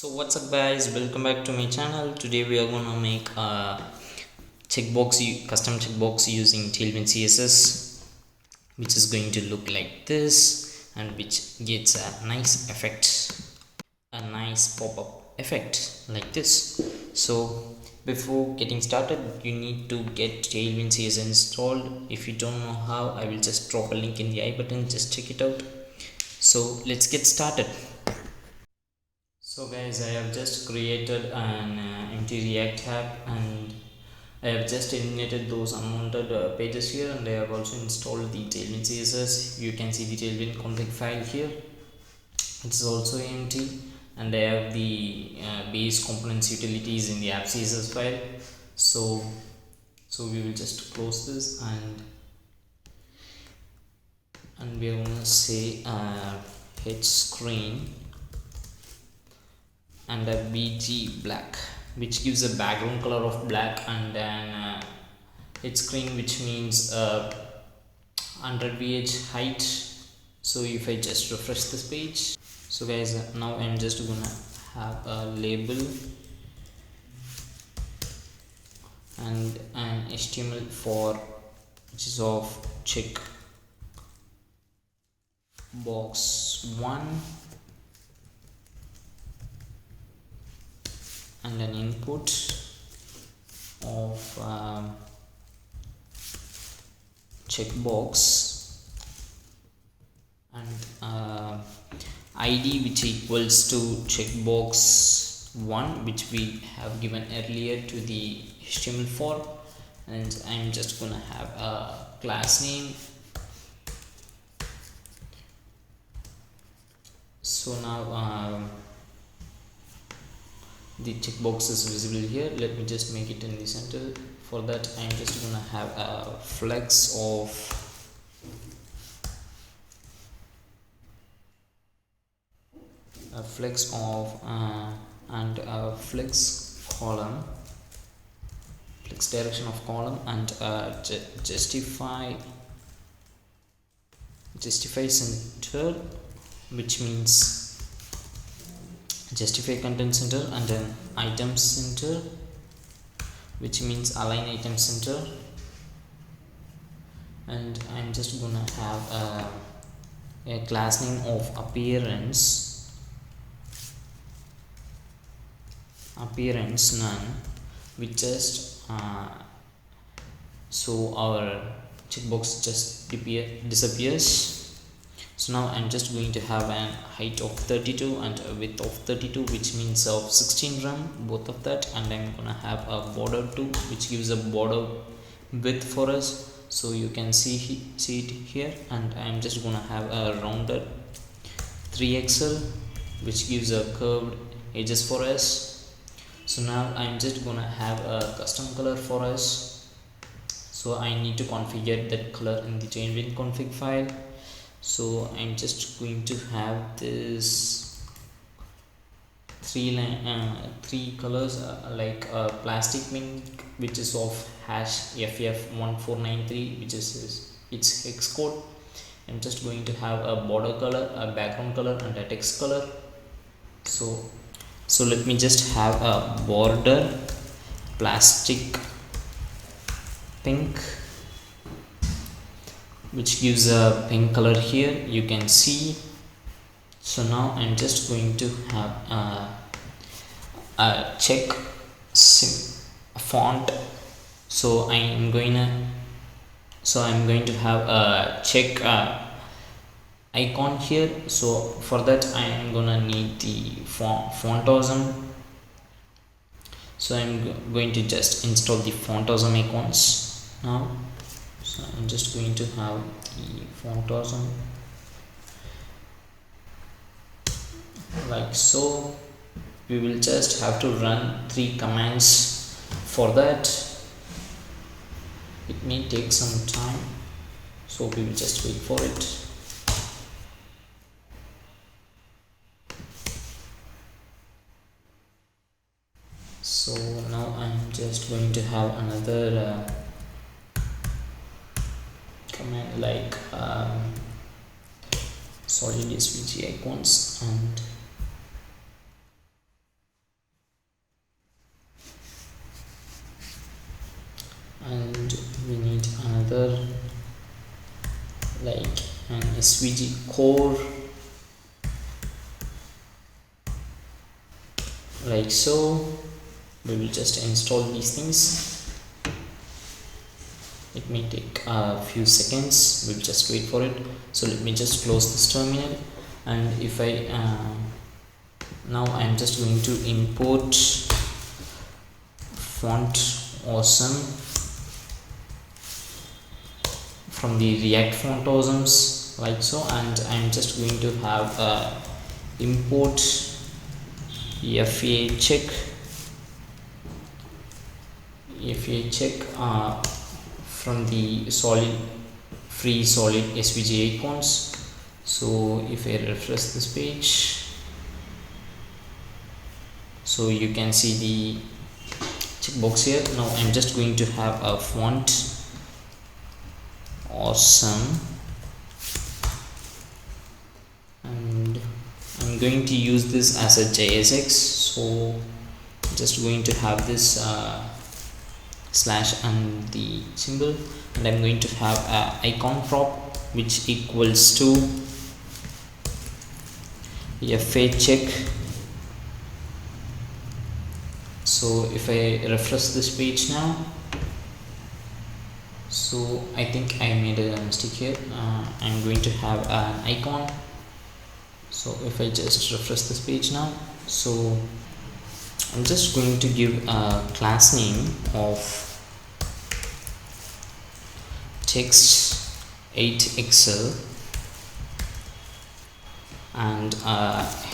So what's up guys, welcome back to my channel. Today we are gonna make a custom checkbox using Tailwind CSS, which is going to look like this and which gets a nice effect, a nice pop-up effect like this. So before getting started, you need to get Tailwind CSS installed. If you don't know how, I will just drop a link in the I button, just check it out. So let's get started. So guys, I have just created an empty React tab and I have just eliminated those unwanted pages here, and I have also installed the Tailwind CSS. You can see the Tailwind config file here. It's also empty, and I have the base components utilities in the app CSS file. So we will just close this and we are gonna say hit screen and a BG black, which gives a background color of black, and then hit screen, which means 100 ph height. So if I just refresh this page, so guys, now I'm just gonna have a label and an HTML for which is of checkbox 1 and an input of checkbox and ID which equals to checkbox 1, which we have given earlier to the HTML for, and I'm just gonna have a class name. So now the checkbox is visible here. Let me just make it in the center. For that, I'm just gonna have a flex of and a flex column, flex direction of column, and justify center, which means justify content center, and then item center, which means align item center. And I'm just gonna have a class name of appearance none, which just so our checkbox just disappears. So now I'm just going to have an height of 32 and a width of 32, which means of 16 rem, both of that, and I'm gonna have a border too, which gives a border width for us, so you can see it here. And I'm just gonna have a rounded 3xl, which gives a curved edges for us. So now I'm just gonna have a custom color for us, so I need to configure that color in the Tailwind config file. So I'm just going to have this three colors, like plastic pink, which is of hash ff1493, which is its hex code. I'm just going to have a border color, a background color, and a text color. So let me just have a border plastic pink, which gives a pink color here, you can see. So now I'm just going to have a check font. So I'm going to have a check icon here. So for that I am gonna need the font awesome. So I'm going to just install the font awesome icons now. So I'm just going to have the font awesome like so. We will just have to run 3 commands for that. It may take some time, so we will just wait for it. So now I'm just going to have another command like solid svg icons, and svg core, like so. We will just install these things. It may take a few seconds, we'll just wait for it. So let me just close this terminal, and if I now I'm just going to import font awesome from the React font awesomes, like so, and I'm just going to have import fa check from the free solid svg icons. So if I refresh this page, so you can see the checkbox here. Now I'm just going to have a font awesome, and I'm going to use this as a JSX. So I'm just going to have this slash and the symbol, and I'm going to have a icon prop which equals to fa check. So if I refresh this page now, so I think I made a mistake here. I'm going to have an icon. So if I just refresh this page now, so I'm just going to give a class name of text8xl and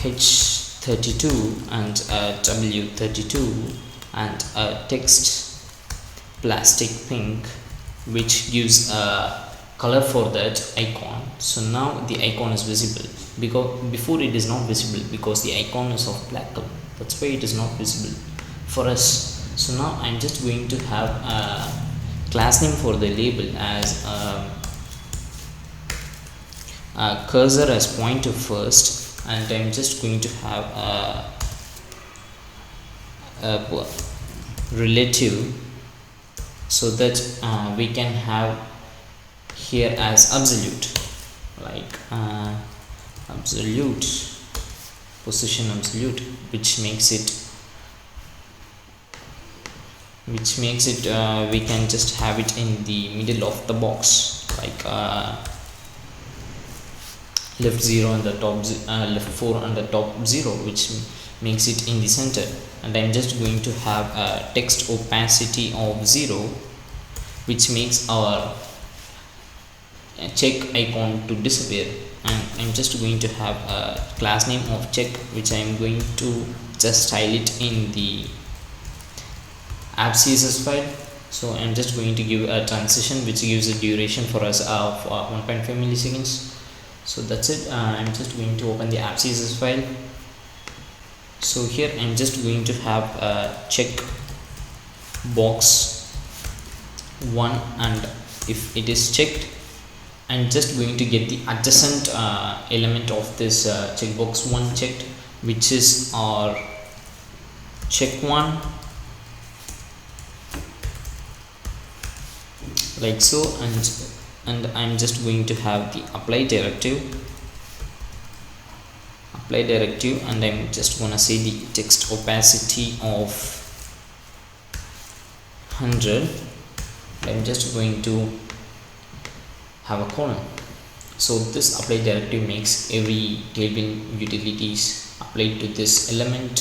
h32 and w32 and text plastic pink, which gives a color for that icon. So now the icon is visible, because before it is not visible because the icon is of black color. That's why it is not visible for us. So now I'm just going to have a class name for the label as a cursor as pointer first, and I'm just going to have a relative, so that we can have here as absolute, like absolute position absolute, which makes it we can just have it in the middle of the box, like left 0 on the top, left 4 on the top 0, which makes it in the center. And I'm just going to have a text opacity of 0, which makes our check icon to disappear. And I'm just going to have a class name of check, which I'm going to just style it in the app css file. So I'm just going to give a transition which gives a duration for us of 1.5 milliseconds. So that's it. I'm just going to open the app css file. So here I'm just going to have a check box 1, and if it is checked, I'm just going to get the adjacent element of this checkbox 1 checked, which is our check 1, like so. And I'm just going to have the apply directive, and I'm just gonna say the text opacity of 100. I'm just going to have a column. So this apply directive makes every Tailwind utilities applied to this element.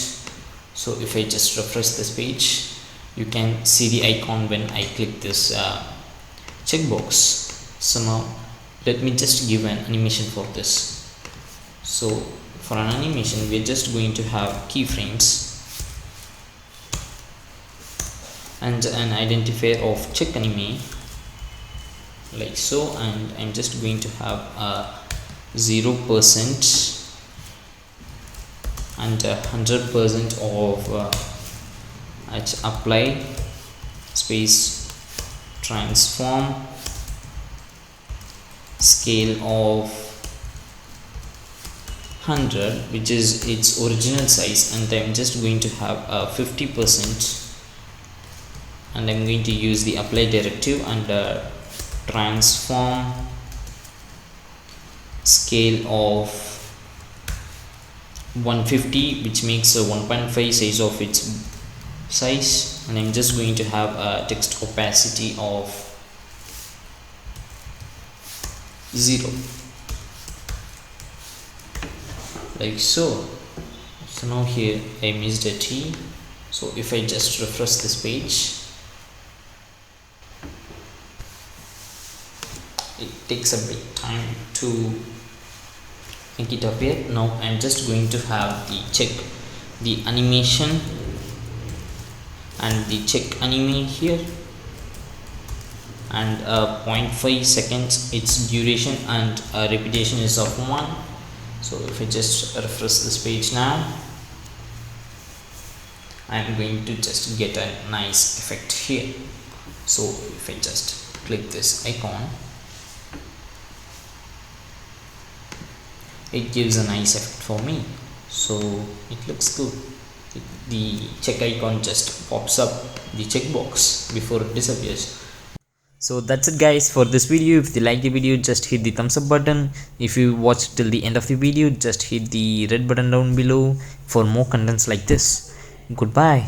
So if I just refresh this page, you can see the icon when I click this checkbox. So now let me just give an animation for this. So for an animation, we're just going to have keyframes and an identifier of check anime, like so. And I'm just going to have a 0% and 100% of apply space transform scale of 100, which is its original size, and I'm just going to have a 50%, and I'm going to use the apply directive and transform scale of 150, which makes a 1.5 size of its size, and I'm just going to have a text opacity of 0, like so. So now here I missed a T, so if I just refresh this page, it takes a bit time to make it appear. Now I'm just going to have the animation and the check anime here, and 0.5 seconds its duration, and repetition is of 1. So if I just refresh this page now, I'm going to just get a nice effect here. So if I just click this icon, it gives a nice effect for me, so it looks good. The check icon just pops up the checkbox before it disappears. So that's it guys for this video. If you like the video, just hit the thumbs up button. If you watched till the end of the video, just hit the red button down below for more contents like this. Goodbye.